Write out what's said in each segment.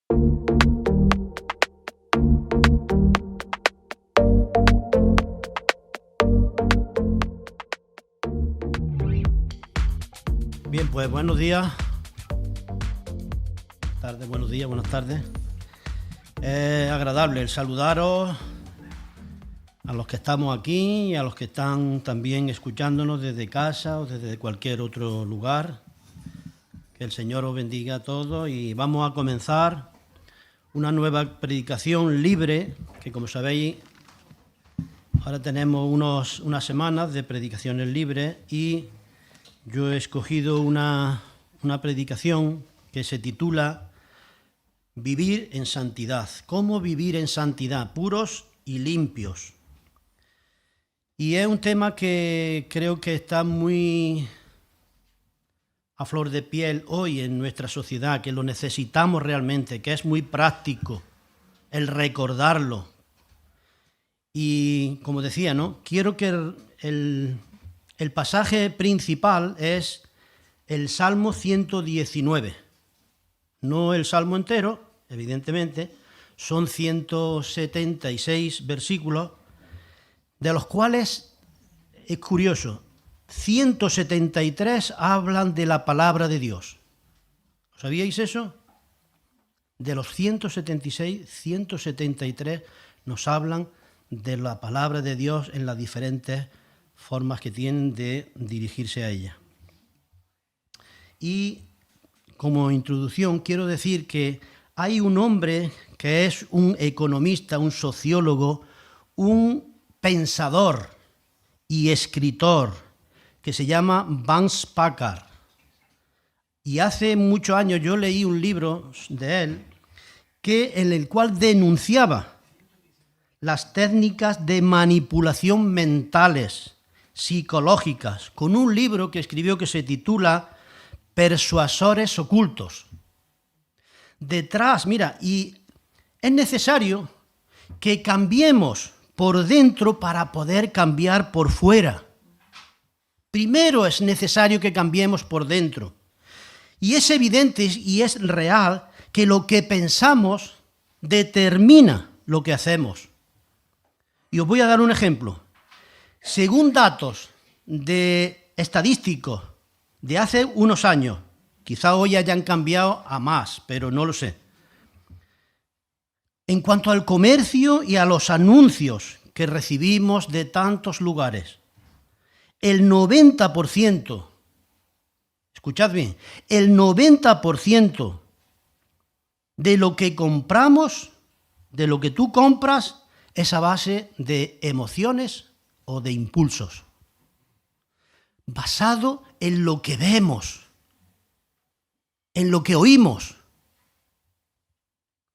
Bien, pues buenos días. Buenos días, buenas tardes. Es agradable el saludaros a los que estamos aquí y a los que están también escuchándonos desde casa o desde cualquier otro lugar. Que el Señor os bendiga a todos y vamos a comenzar una nueva predicación libre, que como sabéis, ahora tenemos unas semanas de predicaciones libres y yo he escogido una predicación que se titula Vivir en santidad. ¿Cómo vivir en santidad? Puros y limpios. Y es un tema que creo que está muy a flor de piel hoy en nuestra sociedad, que lo necesitamos realmente, que es muy práctico el recordarlo. Y como decía, ¿no? Quiero que el pasaje principal es el Salmo 119. No el Salmo entero, evidentemente, son 176 versículos, de los cuales, es curioso, 173 hablan de la palabra de Dios. ¿Sabíais eso? De los 176, 173 nos hablan de la palabra de Dios en las diferentes formas que tienen de dirigirse a ella. Y como introducción quiero decir que hay un hombre que es un economista, un sociólogo, un pensador y escritor que se llama Vance Packard. Y hace muchos años yo leí un libro de él en el cual denunciaba las técnicas de manipulación mentales, psicológicas, con un libro que escribió que se titula Persuasores ocultos. Detrás, mira, y es necesario que cambiemos por dentro para poder cambiar por fuera. Primero es necesario que cambiemos por dentro. Y es evidente y es real que lo que pensamos determina lo que hacemos. Y os voy a dar un ejemplo. Según datos estadísticos de hace unos años, quizá hoy hayan cambiado a más, pero no lo sé. En cuanto al comercio y a los anuncios que recibimos de tantos lugares, el 90%, escuchad bien, el 90% de lo que compramos, de lo que tú compras, es a base de emociones o de impulsos, basado en lo que vemos, en lo que oímos.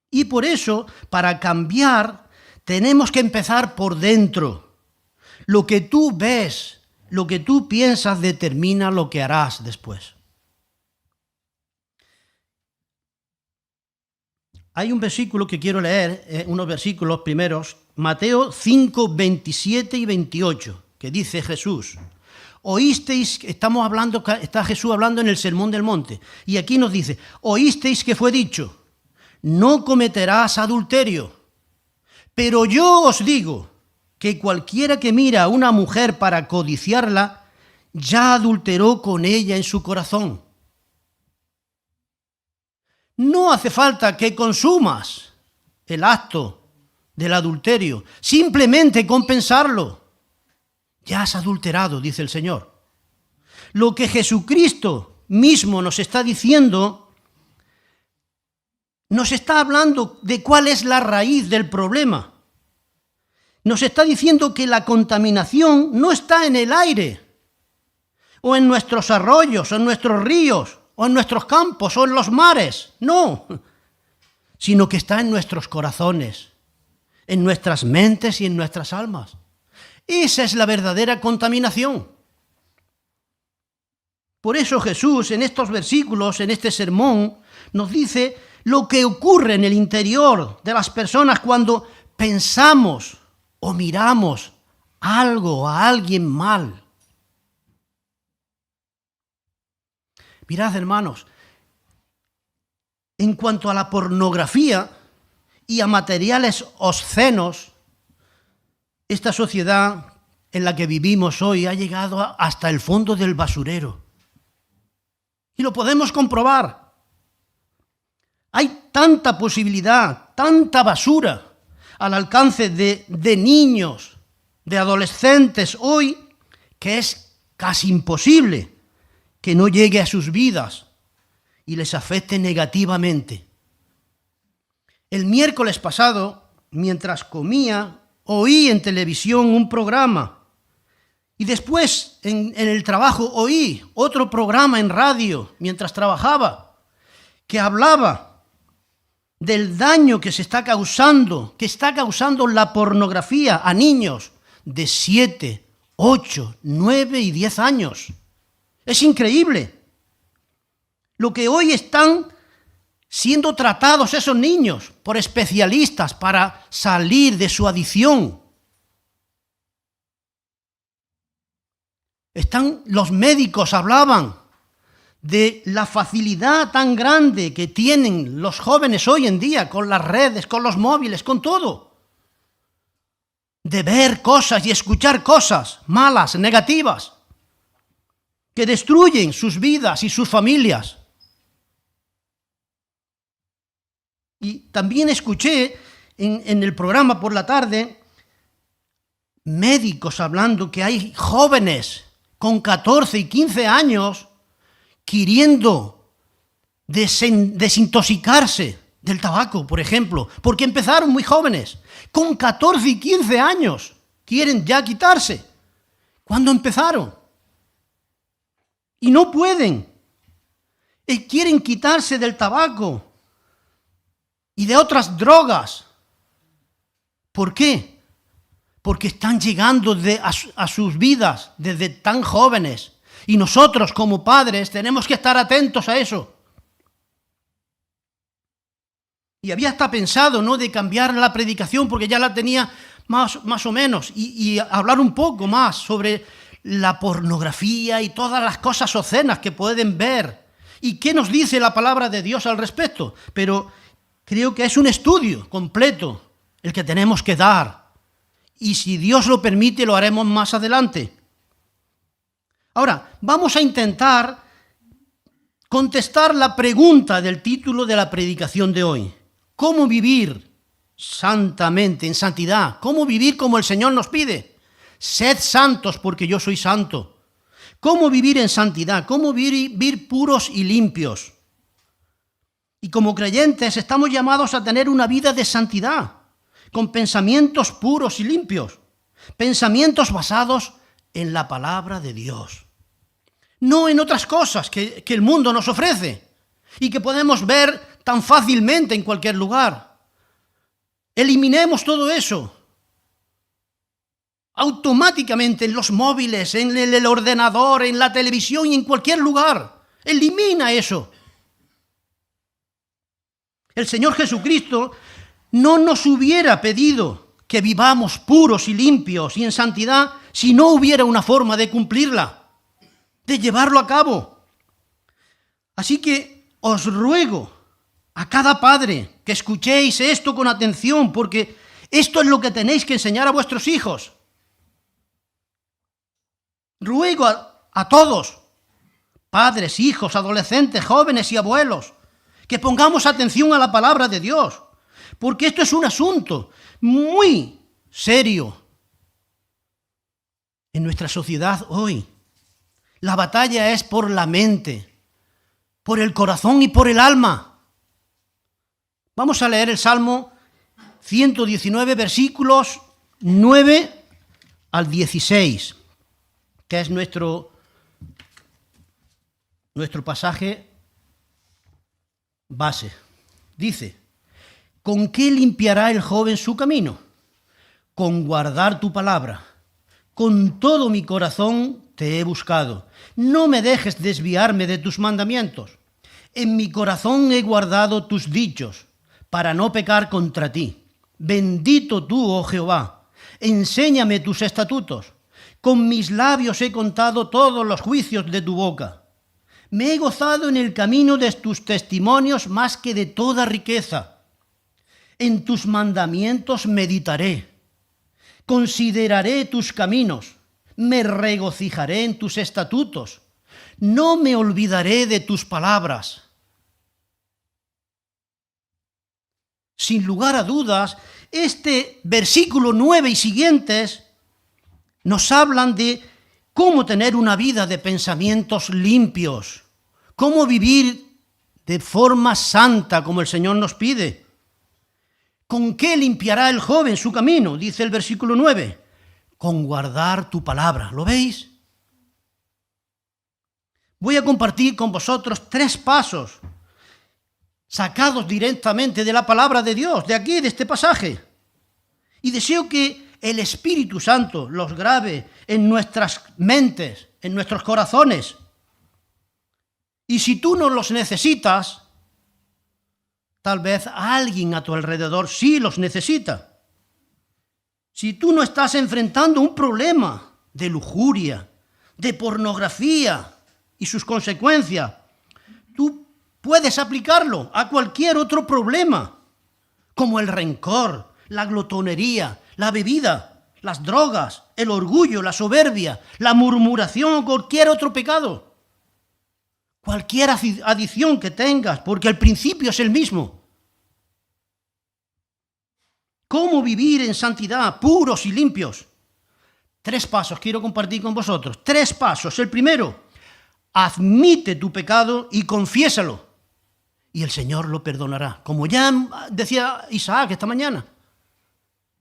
Y por eso, para cambiar, tenemos que empezar por dentro. Lo que tú ves, lo que tú piensas, determina lo que harás después. Hay un versículo que quiero leer, unos versículos primeros, Mateo 5, 27 y 28, que dice Jesús: oísteis, está Jesús hablando en el Sermón del Monte, y aquí nos dice: oísteis que fue dicho, no cometerás adulterio. Pero yo os digo que cualquiera que mira a una mujer para codiciarla, ya adulteró con ella en su corazón. No hace falta que consumas el acto del adulterio, simplemente con pensarlo. Ya has adulterado, dice el Señor. Lo que Jesucristo mismo nos está diciendo, nos está hablando de cuál es la raíz del problema. Nos está diciendo que la contaminación no está en el aire, o en nuestros arroyos, o en nuestros ríos, o en nuestros campos, o en los mares. No, sino que está en nuestros corazones, en nuestras mentes y en nuestras almas. Esa es la verdadera contaminación. Por eso Jesús, en estos versículos, en este sermón, nos dice lo que ocurre en el interior de las personas cuando pensamos o miramos algo a alguien mal. Mirad, hermanos, En cuanto a la pornografía y a materiales obscenos, esta sociedad en la que vivimos hoy ha llegado hasta el fondo del basurero. Y lo podemos comprobar. Hay tanta posibilidad, tanta basura al alcance de niños, de adolescentes hoy, que es casi imposible que no llegue a sus vidas y les afecte negativamente. El miércoles pasado, mientras comía, oí en televisión un programa y después en el trabajo oí otro programa en radio mientras trabajaba que hablaba del daño que está causando la pornografía a niños de 7, 8, 9 y 10 años. Es increíble lo que hoy están siendo tratados esos niños por especialistas para salir de su adicción. Los médicos hablaban de la facilidad tan grande que tienen los jóvenes hoy en día con las redes, con los móviles, con todo, de ver cosas y escuchar cosas malas, negativas, que destruyen sus vidas y sus familias. Y también escuché en el programa por la tarde médicos hablando que hay jóvenes con 14 y 15 años queriendo desintoxicarse del tabaco, por ejemplo, porque empezaron muy jóvenes. Con 14 y 15 años quieren ya quitarse. ¿Cuándo empezaron? Y no pueden. Quieren quitarse del tabaco y de otras drogas. ¿Por qué? Porque están llegando a sus vidas desde tan jóvenes. Y nosotros como padres tenemos que estar atentos a eso. Y había hasta pensado, ¿no?, de cambiar la predicación porque ya la tenía más o menos y hablar un poco más sobre la pornografía y todas las cosas obscenas que pueden ver. ¿Y qué nos dice la palabra de Dios al respecto? Pero creo que es un estudio completo el que tenemos que dar. Y si Dios lo permite, lo haremos más adelante. Ahora, vamos a intentar contestar la pregunta del título de la predicación de hoy. ¿Cómo vivir santamente, en santidad? ¿Cómo vivir como el Señor nos pide? Sed santos porque yo soy santo. ¿Cómo vivir en santidad? ¿Cómo vivir puros y limpios? Y como creyentes estamos llamados a tener una vida de santidad, con pensamientos puros y limpios, pensamientos basados en la palabra de Dios, no en otras cosas que el mundo nos ofrece y que podemos ver tan fácilmente en cualquier lugar. Eliminemos todo eso. Automáticamente en los móviles, en el ordenador, en la televisión y en cualquier lugar. Elimina eso. El Señor Jesucristo no nos hubiera pedido que vivamos puros y limpios y en santidad si no hubiera una forma de cumplirla, de llevarlo a cabo. Así que os ruego a cada padre que escuchéis esto con atención, porque esto es lo que tenéis que enseñar a vuestros hijos. Ruego a todos, padres, hijos, adolescentes, jóvenes y abuelos, que pongamos atención a la palabra de Dios, porque esto es un asunto muy serio en nuestra sociedad hoy. La batalla es por la mente, por el corazón y por el alma. Vamos a leer el Salmo 119, versículos 9 al 16, que es nuestro pasaje base. Dice: ¿con qué limpiará el joven su camino? Con guardar tu palabra. Con todo mi corazón te he buscado. No me dejes desviarme de tus mandamientos. En mi corazón he guardado tus dichos, para no pecar contra ti. Bendito tú, oh Jehová. Enséñame tus estatutos. Con mis labios he contado todos los juicios de tu boca. Me he gozado en el camino de tus testimonios más que de toda riqueza. En tus mandamientos meditaré. Consideraré tus caminos. Me regocijaré en tus estatutos. No me olvidaré de tus palabras. Sin lugar a dudas, este versículo 9 y siguientes nos hablan de cómo tener una vida de pensamientos limpios, cómo vivir de forma santa como el Señor nos pide. ¿Con qué limpiará el joven su camino? Dice el versículo 9. Con guardar tu palabra. ¿Lo veis? Voy a compartir con vosotros 3 pasos sacados directamente de la palabra de Dios, de aquí, de este pasaje. Y deseo que el Espíritu Santo los grabe en nuestras mentes, en nuestros corazones. Y si tú no los necesitas, tal vez alguien a tu alrededor sí los necesita. Si tú no estás enfrentando un problema de lujuria, de pornografía y sus consecuencias, tú puedes aplicarlo a cualquier otro problema, como el rencor, la glotonería, la bebida, las drogas, el orgullo, la soberbia, la murmuración o cualquier otro pecado. Cualquier adicción que tengas, porque el principio es el mismo. ¿Cómo vivir en santidad, puros y limpios? 3 pasos quiero compartir con vosotros. 3 pasos. El primero, admite tu pecado y confiésalo. Y el Señor lo perdonará. Como ya decía Isaac esta mañana.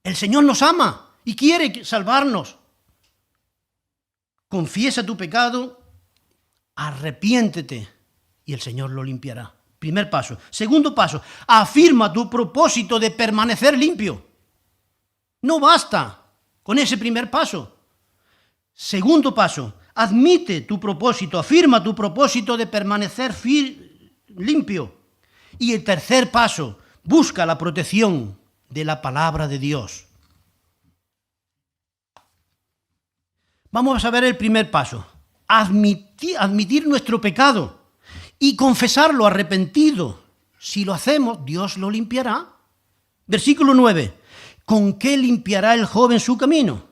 El Señor nos ama y quiere salvarnos. Confiesa tu pecado, arrepiéntete y el Señor lo limpiará. Primer paso. Segundo paso, afirma tu propósito de permanecer limpio. No basta con ese primer paso. Segundo paso, admite tu propósito, afirma tu propósito de permanecer limpio. Y el tercer paso, busca la protección de la palabra de Dios. Vamos a ver el primer paso. Admitir nuestro pecado y confesarlo arrepentido. Si lo hacemos, Dios lo limpiará. Versículo 9. ¿Con qué limpiará el joven su camino?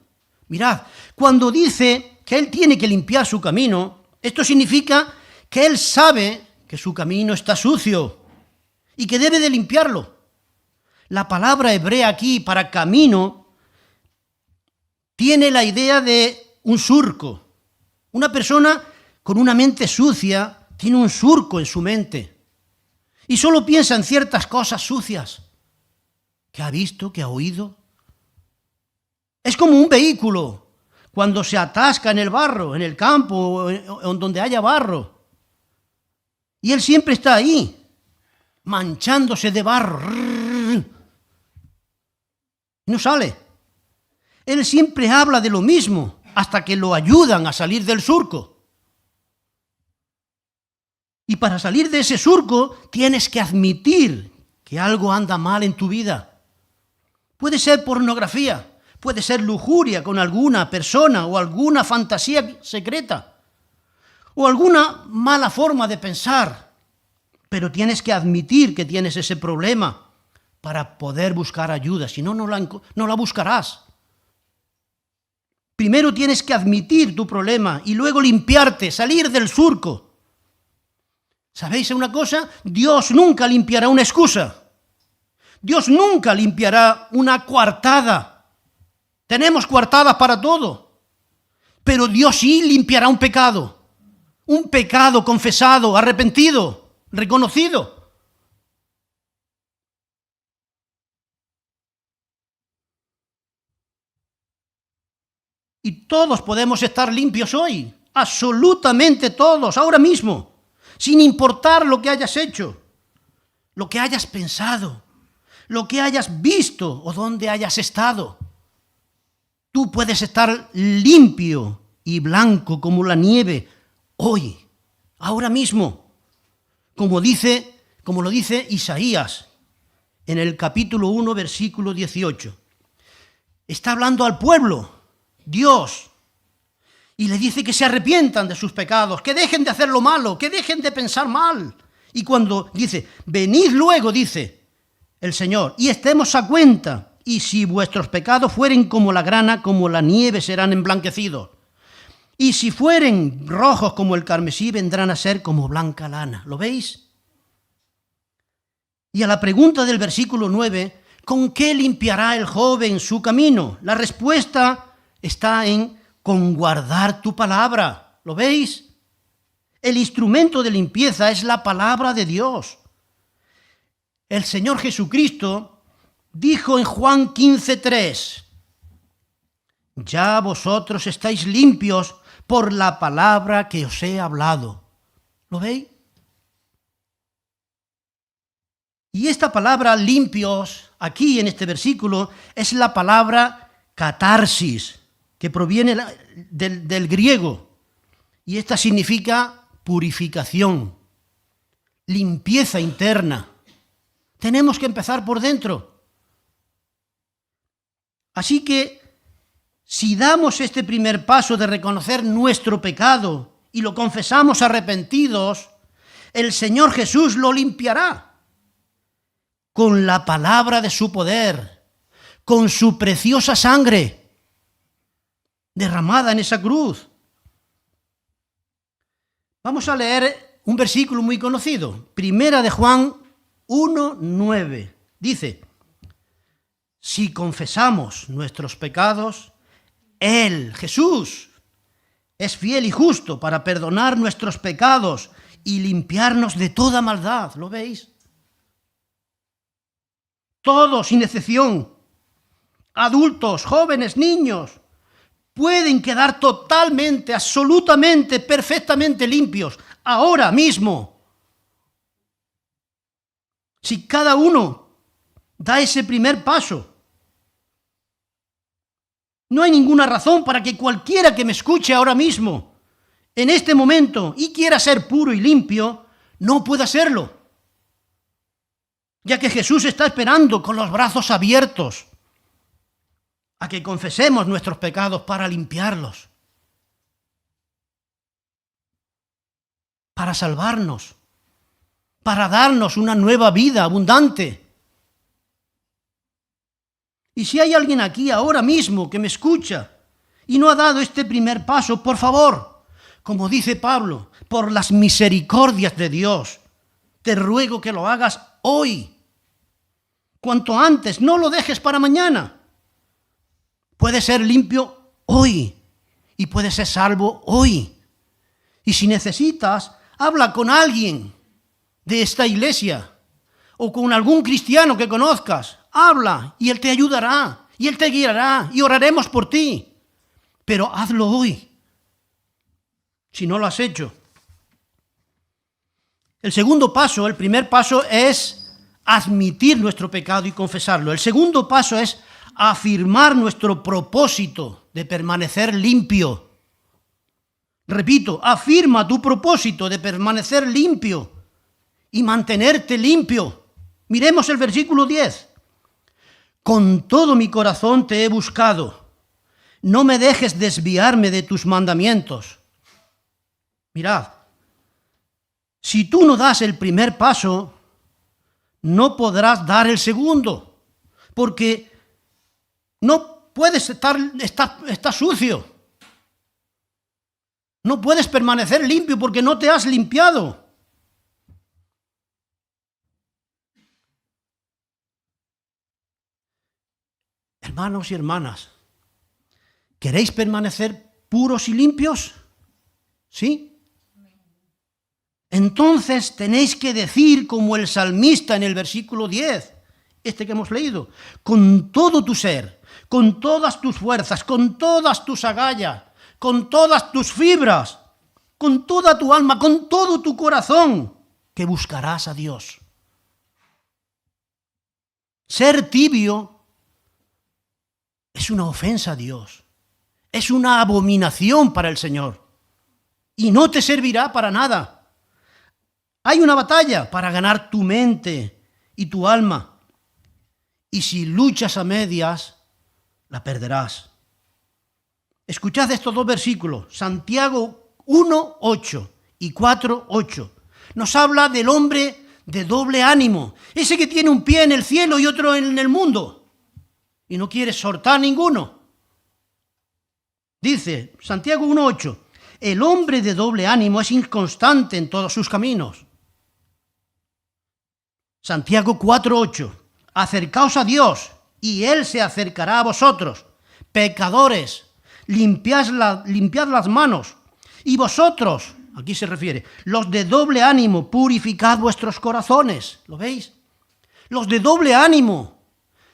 Mirad, cuando dice que él tiene que limpiar su camino, esto significa que él sabe que su camino está sucio y que debe de limpiarlo. La palabra hebrea aquí para camino tiene la idea de un surco. Una persona con una mente sucia tiene un surco en su mente y solo piensa en ciertas cosas sucias que ha visto, que ha oído. Es como un vehículo cuando se atasca en el barro, en el campo o donde haya barro. Y él siempre está ahí, manchándose de barro. No sale. Él siempre habla de lo mismo hasta que lo ayudan a salir del surco. Y para salir de ese surco tienes que admitir que algo anda mal en tu vida. Puede ser pornografía, puede ser lujuria con alguna persona o alguna fantasía secreta o alguna mala forma de pensar. Pero tienes que admitir que tienes ese problema para poder buscar ayuda, si no, no la buscarás. Primero tienes que admitir tu problema y luego limpiarte, salir del surco. ¿Sabéis una cosa? Dios nunca limpiará una excusa. Dios nunca limpiará una coartada. Tenemos coartadas para todo. Pero Dios sí limpiará un pecado confesado, arrepentido, reconocido. Y todos podemos estar limpios hoy, absolutamente todos, ahora mismo, sin importar lo que hayas hecho, lo que hayas pensado, lo que hayas visto o dónde hayas estado. Tú puedes estar limpio y blanco como la nieve hoy, ahora mismo, como lo dice Isaías en el capítulo 1, versículo 18. Está hablando al pueblo, Dios, Y le dice que se arrepientan de sus pecados, que dejen de hacer lo malo, que dejen de pensar mal. Y cuando dice, venid luego, dice el Señor, y estemos a cuenta, y si vuestros pecados fueren como la grana, como la nieve serán emblanquecidos. Y si fueren rojos como el carmesí, vendrán a ser como blanca lana. ¿Lo veis? Y a la pregunta del versículo 9, ¿con qué limpiará el joven su camino? La respuesta está en con guardar tu palabra. ¿Lo veis? El instrumento de limpieza es la palabra de Dios. El Señor Jesucristo dijo en Juan 15:3, ya vosotros estáis limpios por la palabra que os he hablado. ¿Lo veis? Y esta palabra limpios, aquí en este versículo, es la palabra catarsis, que proviene del griego. Y esta significa purificación, limpieza interna. Tenemos que empezar por dentro. Así que, si damos este primer paso de reconocer nuestro pecado y lo confesamos arrepentidos, el Señor Jesús lo limpiará con la palabra de su poder, con su preciosa sangre derramada en esa cruz. Vamos a leer un versículo muy conocido, Primera de Juan 1:9. Dice, si confesamos nuestros pecados, Él, Jesús, es fiel y justo para perdonar nuestros pecados y limpiarnos de toda maldad. ¿Lo veis? Todos, sin excepción, adultos, jóvenes, niños, pueden quedar totalmente, absolutamente, perfectamente limpios, ahora mismo. Si cada uno da ese primer paso. No hay ninguna razón para que cualquiera que me escuche ahora mismo, en este momento, y quiera ser puro y limpio, no pueda serlo. Ya que Jesús está esperando con los brazos abiertos a que confesemos nuestros pecados para limpiarlos, para salvarnos, para darnos una nueva vida abundante. Y si hay alguien aquí ahora mismo que me escucha y no ha dado este primer paso, por favor, como dice Pablo, por las misericordias de Dios, te ruego que lo hagas hoy. Cuanto antes, no lo dejes para mañana. Puedes ser limpio hoy y puedes ser salvo hoy. Y si necesitas, habla con alguien de esta iglesia o con algún cristiano que conozcas. Habla y Él te ayudará y Él te guiará y oraremos por ti. Pero hazlo hoy, si no lo has hecho. El segundo paso, el primer paso es admitir nuestro pecado y confesarlo. El segundo paso es afirmar nuestro propósito de permanecer limpio. Repito, afirma tu propósito de permanecer limpio y mantenerte limpio. Miremos el versículo 10. Con todo mi corazón te he buscado. No me dejes desviarme de tus mandamientos. Mirad, si tú no das el primer paso, no podrás dar el segundo, porque no puedes estar sucio. No puedes permanecer limpio porque no te has limpiado. Hermanos y hermanas, ¿queréis permanecer puros y limpios? ¿Sí? Entonces tenéis que decir como el salmista en el versículo 10, este que hemos leído, con todo tu ser, con todas tus fuerzas, con todas tus agallas, con todas tus fibras, con toda tu alma, con todo tu corazón, que buscarás a Dios. Ser tibio es una ofensa a Dios, es una abominación para el Señor y no te servirá para nada. Hay una batalla para ganar tu mente y tu alma, y si luchas a medias, la perderás. Escuchad estos dos versículos, Santiago 1:8 y 4:8. Nos habla del hombre de doble ánimo, ese que tiene un pie en el cielo y otro en el mundo, y no quiere soltar ninguno. Dice Santiago 1:8, el hombre de doble ánimo es inconstante en todos sus caminos. Santiago 4:8, acercaos a Dios y Él se acercará a vosotros. Pecadores, limpiad las manos. Y vosotros, aquí se refiere, los de doble ánimo, purificad vuestros corazones. ¿Lo veis? Los de doble ánimo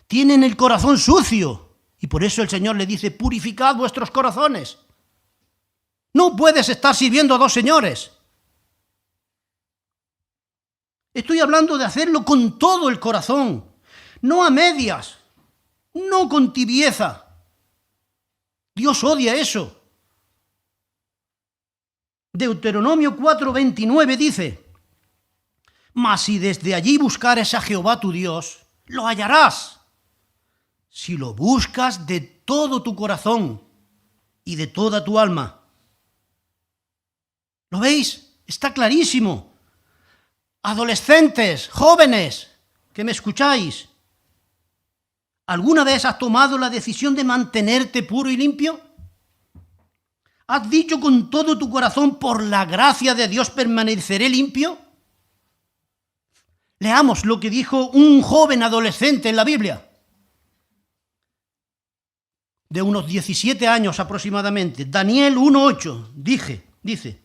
tienen el corazón sucio. Y por eso el Señor le dice, purificad vuestros corazones. No puedes estar sirviendo a dos señores. Estoy hablando de hacerlo con todo el corazón, no a medias, no con tibieza. Dios odia eso. Deuteronomio 4:29 dice, mas si desde allí buscares a Jehová tu Dios, lo hallarás, si lo buscas de todo tu corazón y de toda tu alma. ¿Lo veis? Está clarísimo. Adolescentes, jóvenes, que me escucháis, ¿alguna vez has tomado la decisión de mantenerte puro y limpio? ¿Has dicho con todo tu corazón, por la gracia de Dios permaneceré limpio? Leamos lo que dijo un joven adolescente en la Biblia, de unos 17 años aproximadamente. Daniel 1:8 dice,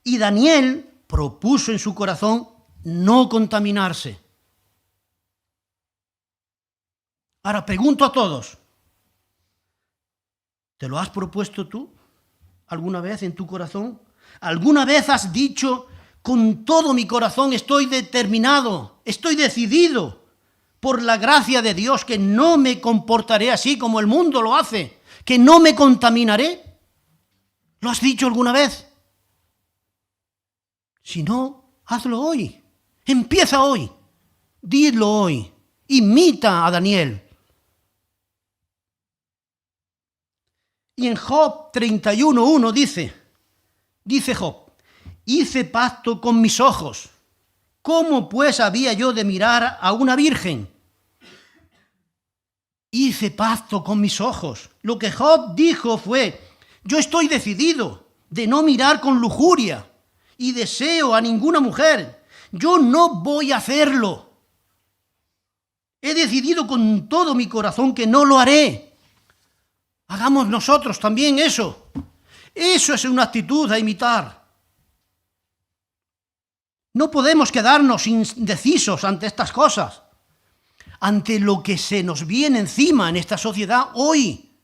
y Daniel propuso en su corazón no contaminarse. Ahora pregunto a todos, ¿te lo has propuesto tú alguna vez en tu corazón? ¿Alguna vez has dicho, con todo mi corazón estoy determinado, estoy decidido por la gracia de Dios que no me comportaré así como el mundo lo hace, que no me contaminaré? ¿Lo has dicho alguna vez? Si no, hazlo hoy. Empieza hoy. Dilo hoy. Imita a Daniel. Y en Job 31:1 dice Job, hice pacto con mis ojos. ¿Cómo pues había yo de mirar a una virgen? Hice pacto con mis ojos. Lo que Job dijo fue, yo estoy decidido de no mirar con lujuria y deseo a ninguna mujer. Yo no voy a hacerlo. He decidido con todo mi corazón que no lo haré. Hagamos nosotros también eso. Eso es una actitud a imitar. No podemos quedarnos indecisos ante estas cosas, ante lo que se nos viene encima en esta sociedad hoy.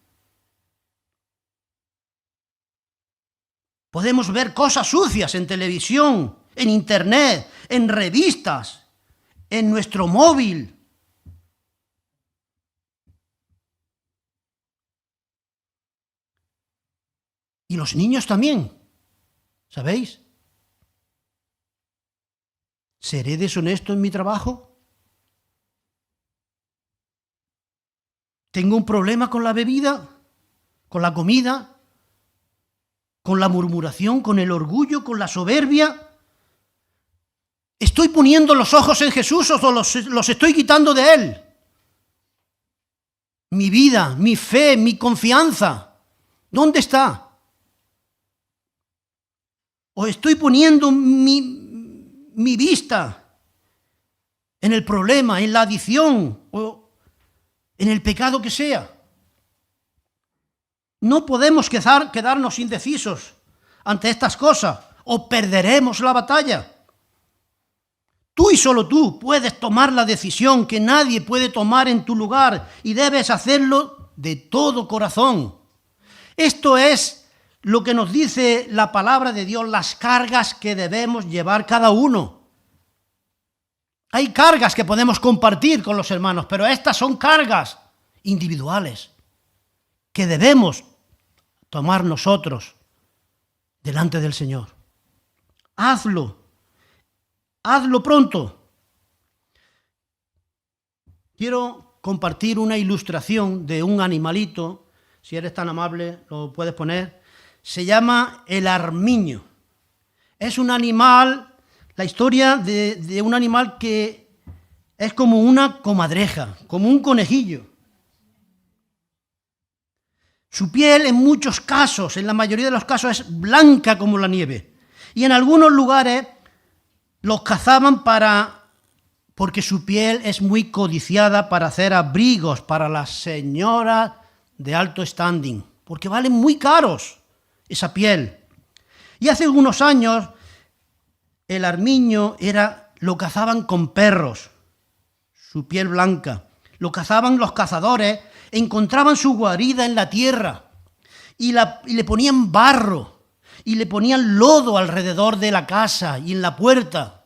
Podemos ver cosas sucias en televisión, en internet, en revistas, en nuestro móvil. Y los niños también, ¿sabéis? ¿Seré deshonesto en mi trabajo? ¿Tengo un problema con la bebida? ¿Con la comida? ¿Con la murmuración? ¿Con el orgullo? ¿Con la soberbia? ¿Estoy poniendo los ojos en Jesús o los estoy quitando de Él? Mi vida, mi fe, mi confianza, ¿dónde está? ¿O estoy poniendo mi vista en el problema, en la adicción o en el pecado que sea? No podemos quedarnos indecisos ante estas cosas o perderemos la batalla. Tú y solo tú puedes tomar la decisión que nadie puede tomar en tu lugar y debes hacerlo de todo corazón. Esto es lo que nos dice la palabra de Dios, las cargas que debemos llevar cada uno. Hay cargas que podemos compartir con los hermanos, pero estas son cargas individuales que debemos tomar nosotros delante del Señor. Hazlo pronto. Quiero compartir una ilustración de un animalito si eres tan amable, lo puedes poner. Se llama el armiño. Es un animal, la historia de un animal que es como una comadreja, como un conejillo. Su piel en muchos casos, en la mayoría de los casos, es blanca como la nieve. Y en algunos lugares los cazaban porque su piel es muy codiciada para hacer abrigos para las señoras de alto standing, porque valen muy caros esa piel. Y hace algunos años el armiño lo cazaban con perros, su piel blanca. Lo cazaban los cazadores, encontraban su guarida en la tierra y le ponían barro y le ponían lodo alrededor de la casa y en la puerta.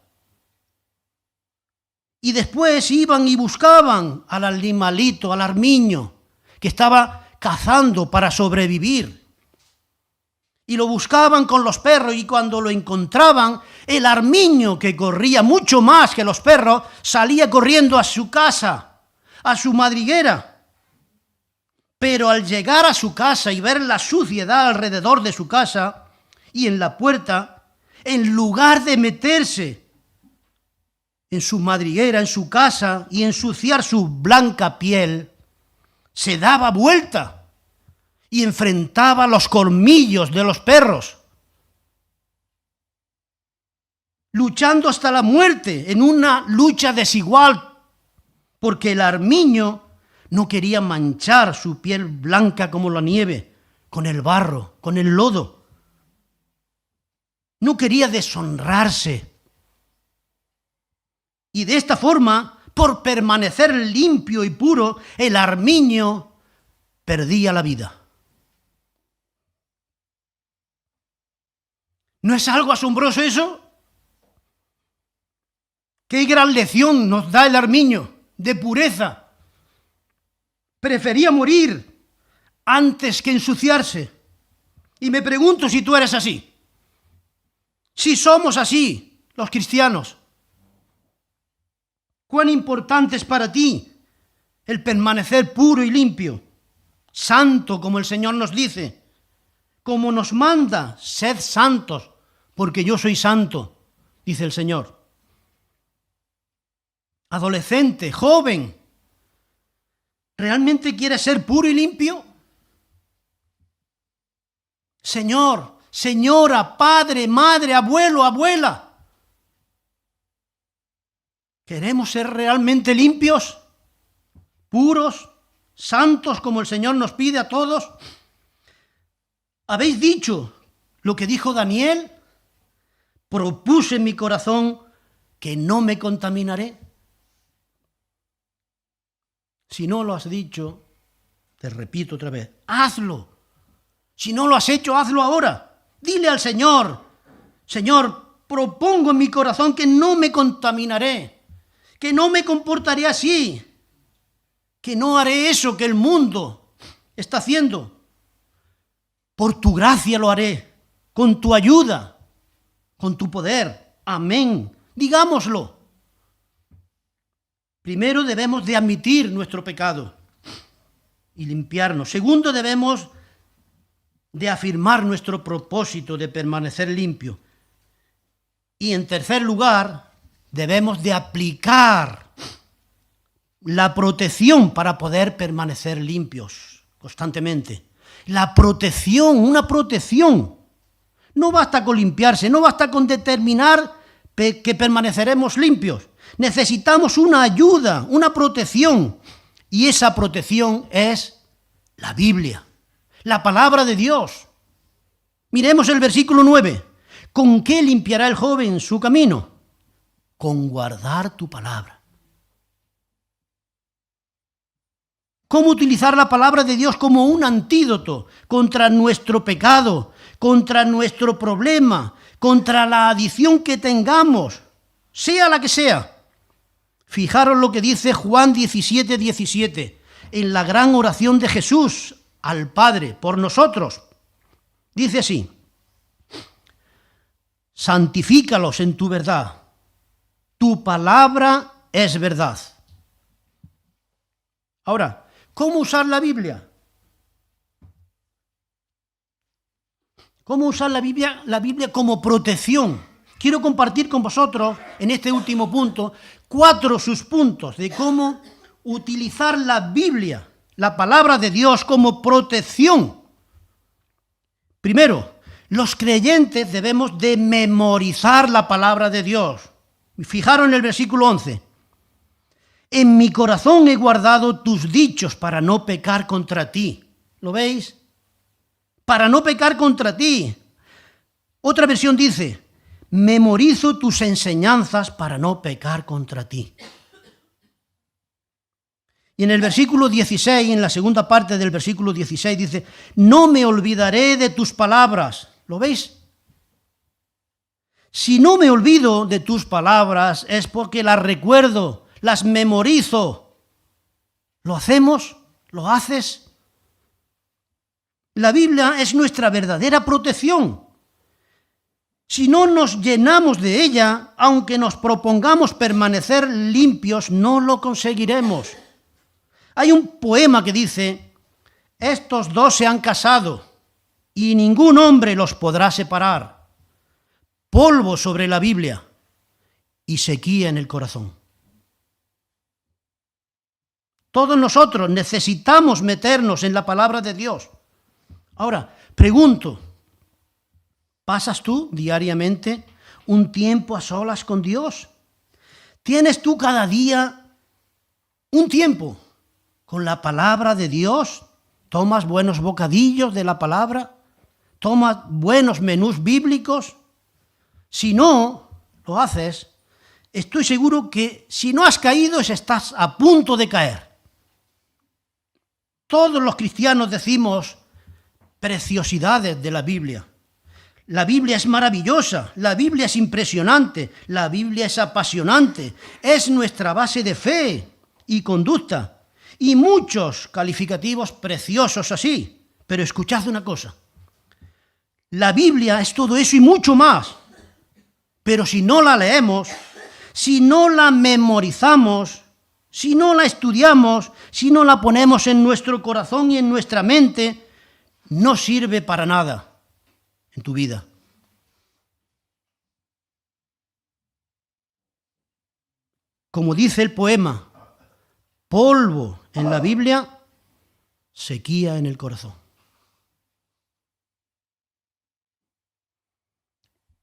Y después iban y buscaban al animalito, al armiño, que estaba cazando para sobrevivir. Y lo buscaban con los perros, y cuando lo encontraban, el armiño, que corría mucho más que los perros, salía corriendo a su casa, a su madriguera. Pero al llegar a su casa y ver la suciedad alrededor de su casa y en la puerta, en lugar de meterse en su madriguera, en su casa, y ensuciar su blanca piel, se daba vuelta y enfrentaba los colmillos de los perros, luchando hasta la muerte, en una lucha desigual, porque el armiño no quería manchar su piel blanca como la nieve, con el barro, con el lodo. No quería deshonrarse. Y de esta forma, por permanecer limpio y puro, el armiño perdía la vida. ¿No es algo asombroso eso? ¡Qué gran lección nos da el armiño de pureza! Prefería morir antes que ensuciarse. Y me pregunto si tú eres así. Si somos así, los cristianos. ¿Cuán importante es para ti el permanecer puro y limpio, santo como el Señor nos dice, como nos manda, sed santos, porque yo soy santo, dice el Señor? Adolescente, joven, ¿realmente quieres ser puro y limpio? Señor, señora, padre, madre, abuelo, abuela, ¿queremos ser realmente limpios, puros, santos como el Señor nos pide a todos? ¿Habéis dicho lo que dijo Daniel? Propuse en mi corazón que no me contaminaré. Si no lo has dicho, te repito otra vez, hazlo. Si no lo has hecho, hazlo ahora. Dile al Señor, Señor, propongo en mi corazón que no me contaminaré, que no me comportaré así, que no haré eso que el mundo está haciendo. Por tu gracia lo haré, con tu ayuda, con tu poder. Amén. Digámoslo. Primero debemos de admitir nuestro pecado y limpiarnos. Segundo, debemos de afirmar nuestro propósito de permanecer limpio. Y en tercer lugar, debemos de aplicar la protección para poder permanecer limpios constantemente. La protección, una protección. No basta con limpiarse, no basta con determinar que permaneceremos limpios. Necesitamos una ayuda, una protección. Y esa protección es la Biblia, la palabra de Dios. Miremos el versículo 9. ¿Con qué limpiará el joven su camino? Con guardar tu palabra. ¿Cómo utilizar la palabra de Dios como un antídoto contra nuestro pecado, contra nuestro problema, contra la adicción que tengamos, sea la que sea? Fijaros lo que dice Juan 17:17, en la gran oración de Jesús al Padre por nosotros. Dice así: santifícalos en tu verdad, tu palabra es verdad. Ahora, ¿cómo usar la Biblia? ¿Cómo usar la Biblia como protección? Quiero compartir con vosotros, en este último punto, 4 subpuntos de cómo utilizar la Biblia, la palabra de Dios, como protección. Primero, los creyentes debemos de memorizar la palabra de Dios. Fijaros en el versículo 11. En mi corazón he guardado tus dichos para no pecar contra ti. ¿Lo veis? Para no pecar contra ti. Otra versión dice, memorizo tus enseñanzas para no pecar contra ti. Y en el versículo 16, en la segunda parte del versículo 16, dice, no me olvidaré de tus palabras. ¿Lo veis? Si no me olvido de tus palabras es porque las recuerdo, las memorizo. ¿Lo hacemos? ¿Lo haces? La Biblia es nuestra verdadera protección. Si no nos llenamos de ella, aunque nos propongamos permanecer limpios, no lo conseguiremos. Hay un poema que dice, estos dos se han casado y ningún hombre los podrá separar. Polvo sobre la Biblia y sequía en el corazón. Todos nosotros necesitamos meternos en la palabra de Dios. Ahora, pregunto, ¿pasas tú diariamente un tiempo a solas con Dios? ¿Tienes tú cada día un tiempo con la palabra de Dios? ¿Tomas buenos bocadillos de la palabra? ¿Tomas buenos menús bíblicos? Si no lo haces, estoy seguro que si no has caído, estás a punto de caer. Todos los cristianos decimos preciosidades de la Biblia. La Biblia es maravillosa, la Biblia es impresionante, la Biblia es apasionante, es nuestra base de fe y conducta, y muchos calificativos preciosos así. Pero escuchad una cosa, la Biblia es todo eso y mucho más, pero si no la leemos, si no la memorizamos, si no la estudiamos, si no la ponemos en nuestro corazón y en nuestra mente, no sirve para nada en tu vida. Como dice el poema, polvo en la Biblia, sequía en el corazón.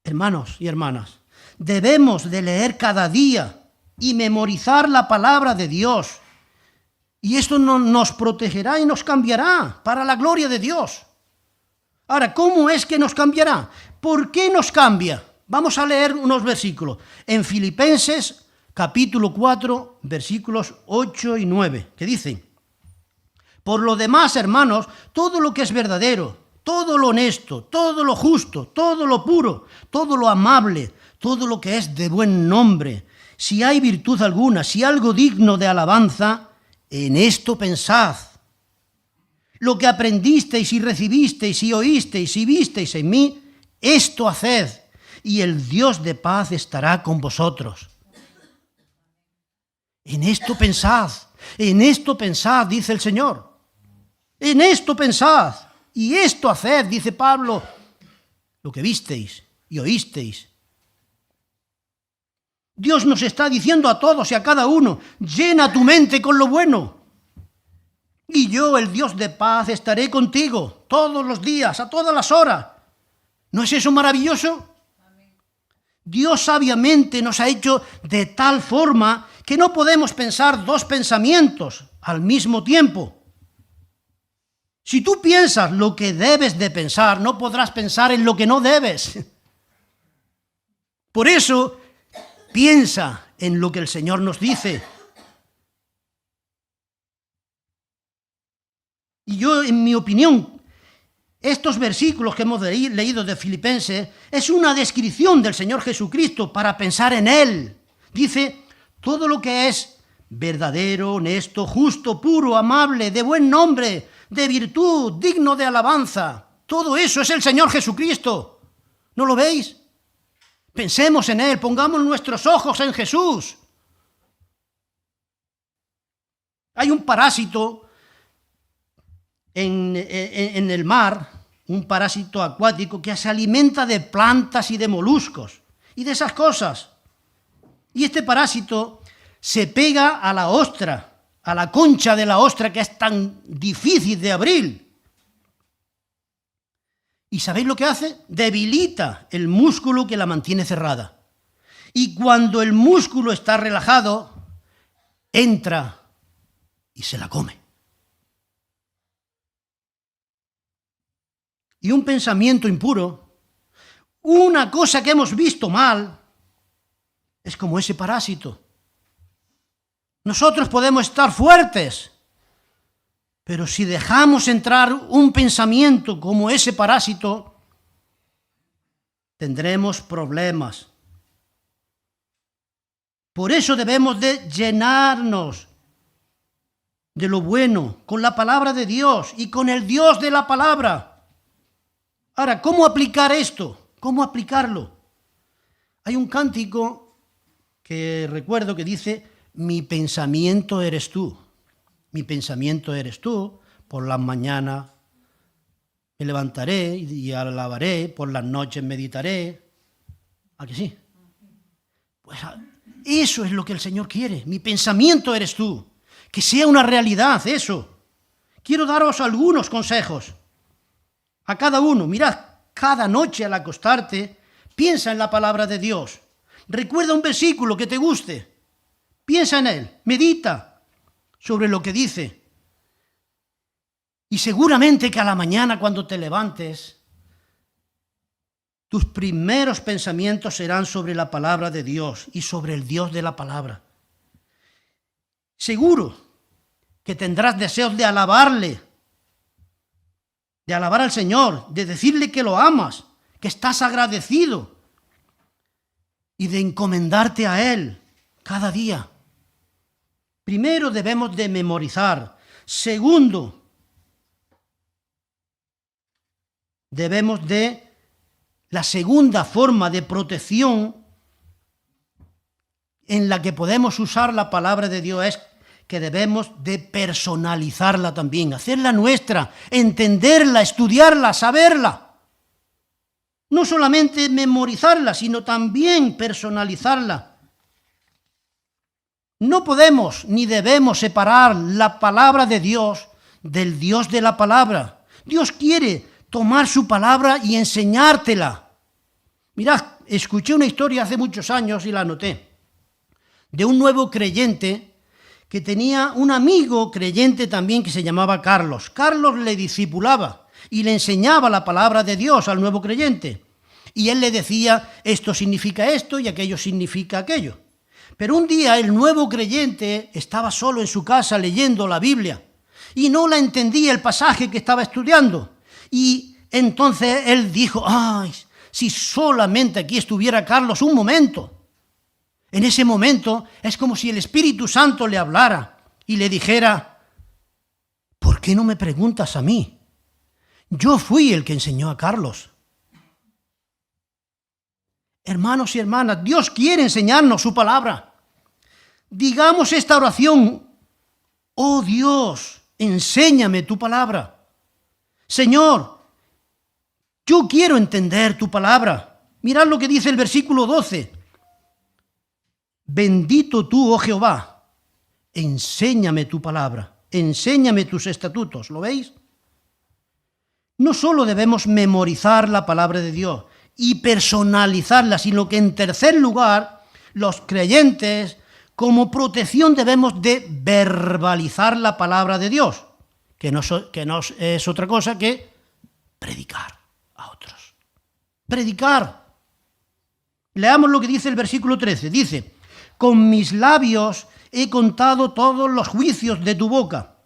Hermanos y hermanas, debemos de leer cada día y memorizar la palabra de Dios. Y esto nos protegerá y nos cambiará para la gloria de Dios. Ahora, ¿cómo es que nos cambiará? ¿Por qué nos cambia? Vamos a leer unos versículos. En Filipenses, capítulo 4, versículos 8 y 9, que dicen, por lo demás, hermanos, todo lo que es verdadero, todo lo honesto, todo lo justo, todo lo puro, todo lo amable, todo lo que es de buen nombre, si hay virtud alguna, si algo digno de alabanza, en esto pensad. Lo que aprendisteis y recibisteis y oísteis y visteis en mí, esto haced, y el Dios de paz estará con vosotros. En esto pensad, dice el Señor. En esto pensad, y esto haced, dice Pablo, lo que visteis y oísteis. Dios nos está diciendo a todos y a cada uno, llena tu mente con lo bueno. Y yo, el Dios de paz, estaré contigo todos los días, a todas las horas. ¿No es eso maravilloso? Dios sabiamente nos ha hecho de tal forma que no podemos pensar dos pensamientos al mismo tiempo. Si tú piensas lo que debes de pensar, no podrás pensar en lo que no debes. Por eso, piensa en lo que el Señor nos dice. Y yo, en mi opinión, estos versículos que hemos leído de Filipenses es una descripción del Señor Jesucristo para pensar en Él. Dice, todo lo que es verdadero, honesto, justo, puro, amable, de buen nombre, de virtud, digno de alabanza, todo eso es el Señor Jesucristo. ¿No lo veis? Pensemos en Él, pongamos nuestros ojos en Jesús. Hay un parásito en el mar un parásito acuático que se alimenta de plantas y de moluscos y de esas cosas. Y este parásito se pega a la ostra, a la concha de la ostra, que es tan difícil de abrir. ¿Y sabéis lo que hace? Debilita el músculo que la mantiene cerrada. Y cuando el músculo está relajado, entra y se la come. Y un pensamiento impuro, una cosa que hemos visto mal, es como ese parásito. Nosotros podemos estar fuertes, pero si dejamos entrar un pensamiento como ese parásito, tendremos problemas. Por eso debemos de llenarnos de lo bueno, con la palabra de Dios y con el Dios de la palabra. Ahora, ¿cómo aplicar esto? ¿Cómo aplicarlo? Hay un cántico que recuerdo que dice: mi pensamiento eres tú. Mi pensamiento eres tú. Por las mañanas me levantaré y alabaré, por las noches meditaré. ¿A que sí? Pues eso es lo que el Señor quiere. Mi pensamiento eres tú. Que sea una realidad eso. Quiero daros algunos consejos a cada uno. Mirad, cada noche al acostarte, piensa en la palabra de Dios. Recuerda un versículo que te guste. Piensa en él, medita sobre lo que dice. Y seguramente que a la mañana cuando te levantes, tus primeros pensamientos serán sobre la palabra de Dios y sobre el Dios de la palabra. Seguro que tendrás deseos de alabarle, de alabar al Señor, de decirle que lo amas, que estás agradecido y de encomendarte a Él cada día. Primero debemos de memorizar. Segundo, debemos de... La segunda forma de protección en la que podemos usar la palabra de Dios es que debemos de personalizarla también, hacerla nuestra, entenderla, estudiarla, saberla. No solamente memorizarla, sino también personalizarla. No podemos ni debemos separar la palabra de Dios del Dios de la palabra. Dios quiere tomar su palabra y enseñártela. Mirad, escuché una historia hace muchos años y la anoté, de un nuevo creyente que tenía un amigo creyente también que se llamaba Carlos. Carlos le discipulaba y le enseñaba la palabra de Dios al nuevo creyente. Y él le decía, esto significa esto y aquello significa aquello. Pero un día el nuevo creyente estaba solo en su casa leyendo la Biblia y no la entendía el pasaje que estaba estudiando. Y entonces él dijo, ¡ay! Si solamente aquí estuviera Carlos un momento. En ese momento es como si el Espíritu Santo le hablara y le dijera, ¿por qué no me preguntas a mí? Yo fui el que enseñó a Carlos. Hermanos y hermanas, Dios quiere enseñarnos su palabra. Digamos esta oración, oh Dios, enséñame tu palabra. Señor, yo quiero entender tu palabra. Mirad lo que dice el versículo 12. Bendito tú, oh Jehová, enséñame tu palabra, enséñame tus estatutos. ¿Lo veis? No solo debemos memorizar la palabra de Dios y personalizarla, sino que en tercer lugar, los creyentes, como protección debemos de verbalizar la palabra de Dios, que no es otra cosa que predicar a otros. Predicar. Leamos lo que dice el versículo 13. Dice, con mis labios he contado todos los juicios de tu boca.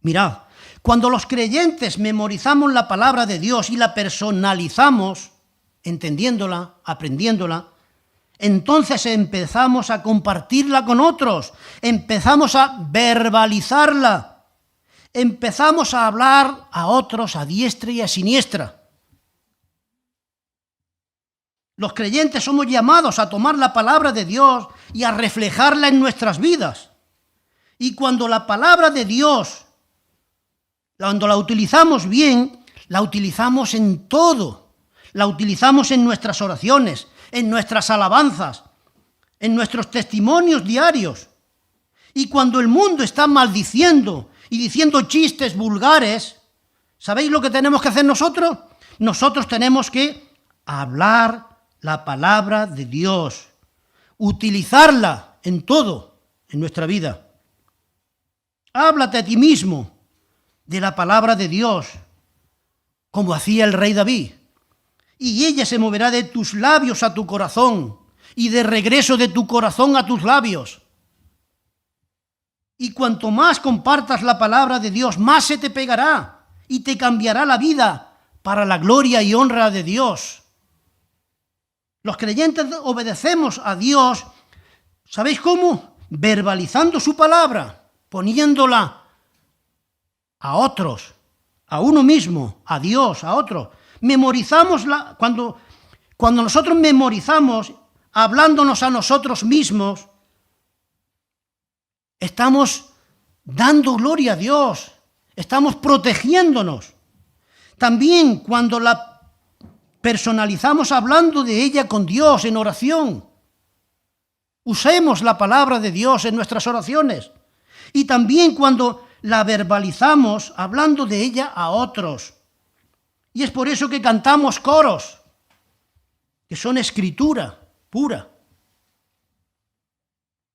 Mirad, cuando los creyentes memorizamos la palabra de Dios y la personalizamos, entendiéndola, aprendiéndola, entonces empezamos a compartirla con otros, empezamos a verbalizarla, empezamos a hablar a otros a diestra y a siniestra. Los creyentes somos llamados a tomar la palabra de Dios y a reflejarla en nuestras vidas. Y cuando la palabra de Dios, cuando la utilizamos bien, La utilizamos en todo. La utilizamos en nuestras oraciones, en nuestras alabanzas, en nuestros testimonios diarios. Y cuando el mundo está maldiciendo y diciendo chistes vulgares, ¿sabéis lo que tenemos que hacer nosotros? Nosotros tenemos que hablar la palabra de Dios, utilizarla en todo, en nuestra vida. Háblate a ti mismo de la palabra de Dios, como hacía el rey David, y ella se moverá de tus labios a tu corazón, y de regreso de tu corazón a tus labios. Y cuanto más compartas la palabra de Dios, más se te pegará y te cambiará la vida para la gloria y honra de Dios. Los creyentes obedecemos a Dios, ¿sabéis cómo? Verbalizando su palabra, poniéndola a otros, a uno mismo, a Dios, a otros. Memorizamos cuando nosotros memorizamos, hablándonos a nosotros mismos, estamos dando gloria a Dios, estamos protegiéndonos. También cuando la personalizamos hablando de ella con Dios en oración, usemos la palabra de Dios en nuestras oraciones. Y también cuando la verbalizamos hablando de ella a otros. Y es por eso que cantamos coros, que son escritura pura.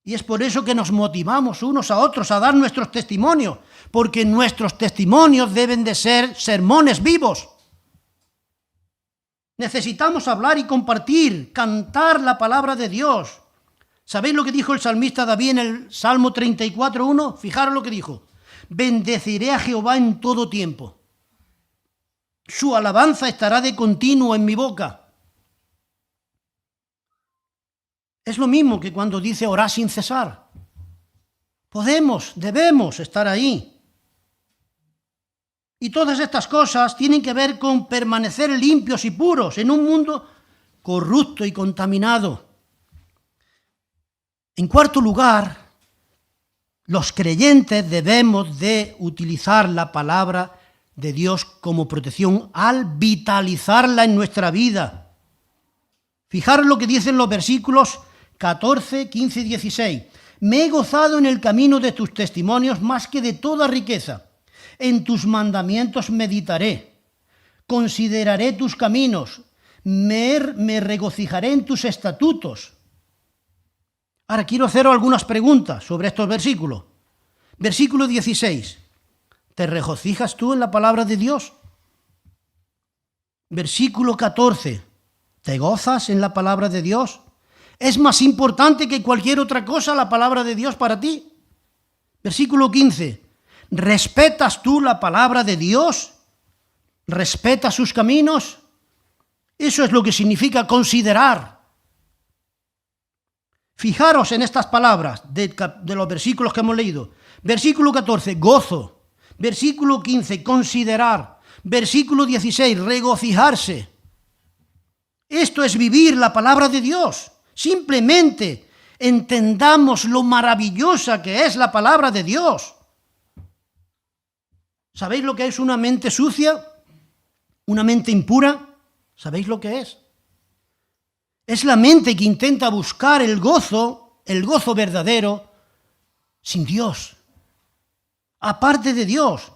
Y es por eso que nos motivamos unos a otros a dar nuestros testimonios, porque nuestros testimonios deben de ser sermones vivos. Necesitamos hablar y compartir, cantar la palabra de Dios. ¿Sabéis lo que dijo el salmista David en el Salmo 34:1? Fijaros lo que dijo. Bendeciré a Jehová en todo tiempo. Su alabanza estará de continuo en mi boca. Es lo mismo que cuando dice orar sin cesar. Debemos estar ahí. Y todas estas cosas tienen que ver con permanecer limpios y puros en un mundo corrupto y contaminado. En cuarto lugar, los creyentes debemos de utilizar la palabra de Dios como protección al vitalizarla en nuestra vida. Fijaros lo que dicen los versículos 14, 15 y 16. Me he gozado en el camino de tus testimonios más que de toda riqueza. En tus mandamientos meditaré. Consideraré tus caminos. Me regocijaré en tus estatutos. Ahora quiero hacer algunas preguntas sobre estos versículos. Versículo 16. ¿Te regocijas tú en la palabra de Dios? Versículo 14. ¿Te gozas en la palabra de Dios? ¿Es más importante que cualquier otra cosa la palabra de Dios para ti? Versículo 15. ¿Respetas tú la palabra de Dios? ¿Respetas sus caminos? Eso es lo que significa considerar. Fijaros en estas palabras de los versículos que hemos leído. Versículo 14, gozo. Versículo 15, considerar. Versículo 16, regocijarse. Esto es vivir la palabra de Dios. Simplemente entendamos lo maravillosa que es la palabra de Dios. ¿Sabéis lo que es una mente sucia? ¿Una mente impura? ¿Sabéis lo que es? Es la mente que intenta buscar el gozo verdadero, sin Dios, aparte de Dios.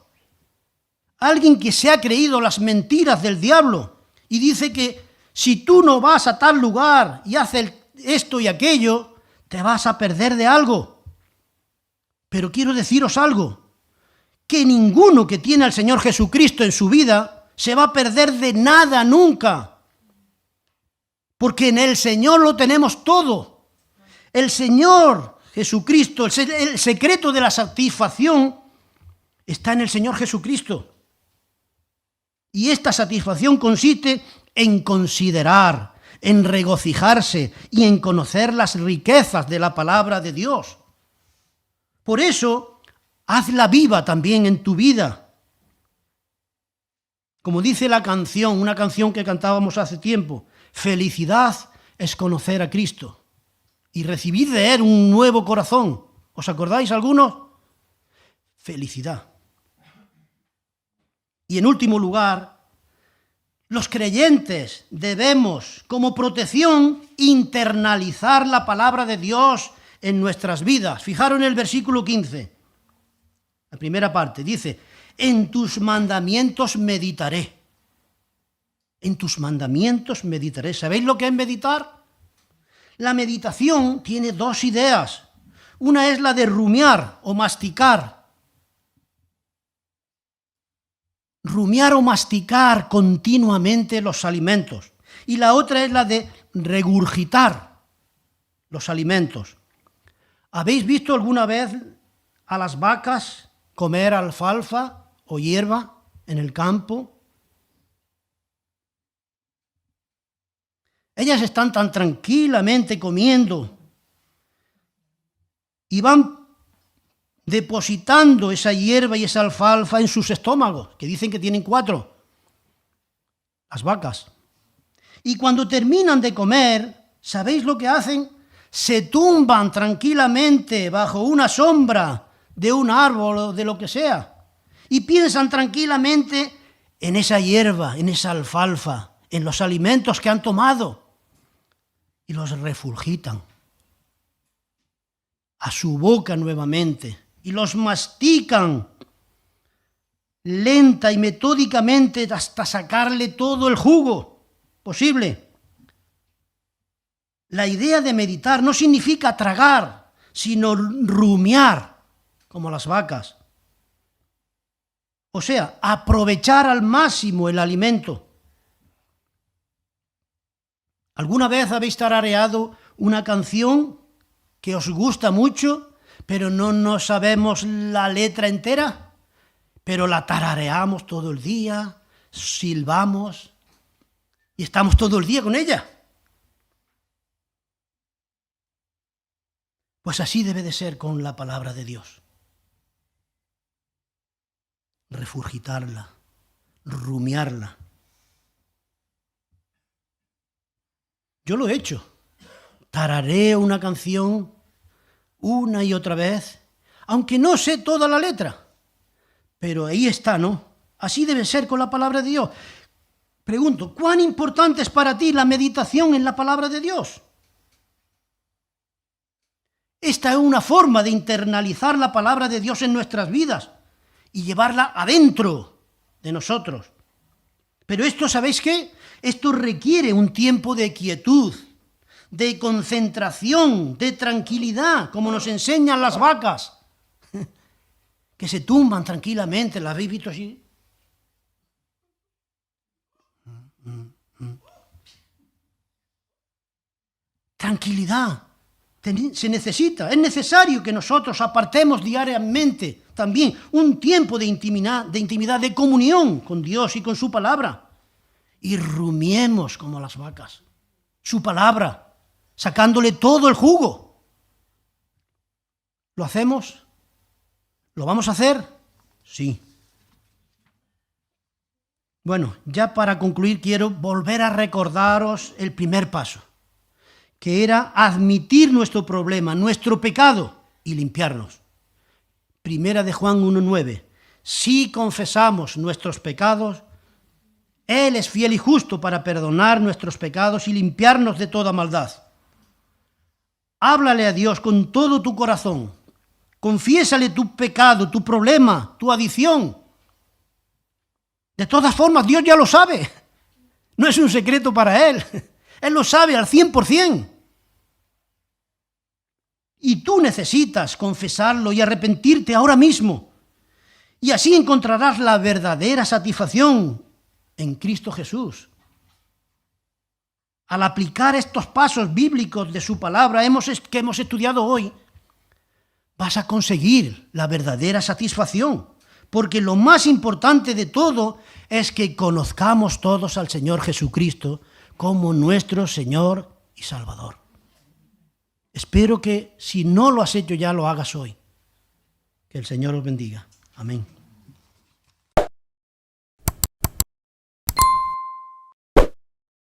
Alguien que se ha creído las mentiras del diablo y dice que si tú no vas a tal lugar y haces esto y aquello, te vas a perder de algo. Pero quiero deciros algo, que ninguno que tiene al Señor Jesucristo en su vida se va a perder de nada nunca. Porque en el Señor lo tenemos todo. El Señor Jesucristo, el secreto de la satisfacción está en el Señor Jesucristo. Y esta satisfacción consiste en considerar, en regocijarse y en conocer las riquezas de la palabra de Dios. Por eso, hazla viva también en tu vida. Como dice la canción, una canción que cantábamos hace tiempo, felicidad es conocer a Cristo y recibir de Él un nuevo corazón. ¿Os acordáis algunos? Felicidad. Y en último lugar, Los creyentes debemos, como protección, internalizar la palabra de Dios en nuestras vidas. Fijaros en el versículo 15, la primera parte, dice: en tus mandamientos meditaré. En tus mandamientos meditaré. ¿Sabéis lo que es meditar? La meditación tiene dos ideas. Una es la de rumiar o masticar. Rumiar o masticar continuamente los alimentos. Y la otra es la de regurgitar los alimentos. ¿Habéis visto alguna vez a las vacas comer alfalfa o hierba en el campo? Ellas están tan tranquilamente comiendo y van depositando esa hierba y esa alfalfa en sus estómagos, que dicen que tienen 4, las vacas. Y cuando terminan de comer, ¿sabéis lo que hacen? Se tumban tranquilamente bajo una sombra de un árbol o de lo que sea y piensan tranquilamente en esa hierba, en esa alfalfa, en los alimentos que han tomado y los refurgitan a su boca nuevamente y los mastican lenta y metódicamente hasta sacarle todo el jugo posible. La idea de meditar no significa tragar, sino rumiar, como las vacas. O sea, aprovechar al máximo el alimento. ¿Alguna vez habéis tarareado una canción que os gusta mucho, pero no sabemos la letra entera? Pero la tarareamos todo el día, silbamos y estamos todo el día con ella. Pues así debe de ser con la palabra de Dios. Refurgitarla, rumiarla. Yo lo he hecho. Tarareo una canción una y otra vez, aunque no sé toda la letra. Pero ahí está, ¿no? Así debe ser con la palabra de Dios. Pregunto, ¿cuán importante es para ti la meditación en la palabra de Dios? Esta es una forma de internalizar la palabra de Dios en nuestras vidas y llevarla adentro de nosotros. Pero esto, ¿sabéis qué? Esto requiere un tiempo de quietud, de concentración, de tranquilidad, como nos enseñan las vacas, que se tumban tranquilamente. ¿Las habéis visto así? Tranquilidad. Se necesita, es necesario que nosotros apartemos diariamente también un tiempo de intimidad, de comunión con Dios y con su palabra. Y rumiemos como las vacas su palabra, sacándole todo el jugo. ¿Lo hacemos? ¿Lo vamos a hacer? Sí. Bueno, ya para concluir quiero volver a recordaros el primer paso, que era admitir nuestro problema, nuestro pecado y limpiarnos. Primera de Juan 1:9. Si confesamos nuestros pecados, Él es fiel y justo para perdonar nuestros pecados y limpiarnos de toda maldad. Háblale a Dios con todo tu corazón. Confiésale tu pecado, tu problema, tu adicción. De todas formas, Dios ya lo sabe. No es un secreto para Él. Él lo sabe al 100%. Y tú necesitas confesarlo y arrepentirte ahora mismo. Y así encontrarás la verdadera satisfacción en Cristo Jesús. Al aplicar estos pasos bíblicos de su palabra que hemos estudiado hoy, vas a conseguir la verdadera satisfacción. Porque lo más importante de todo es que conozcamos todos al Señor Jesucristo como nuestro Señor y Salvador. Espero que si no lo has hecho ya, lo hagas hoy. Que el Señor os bendiga. Amén.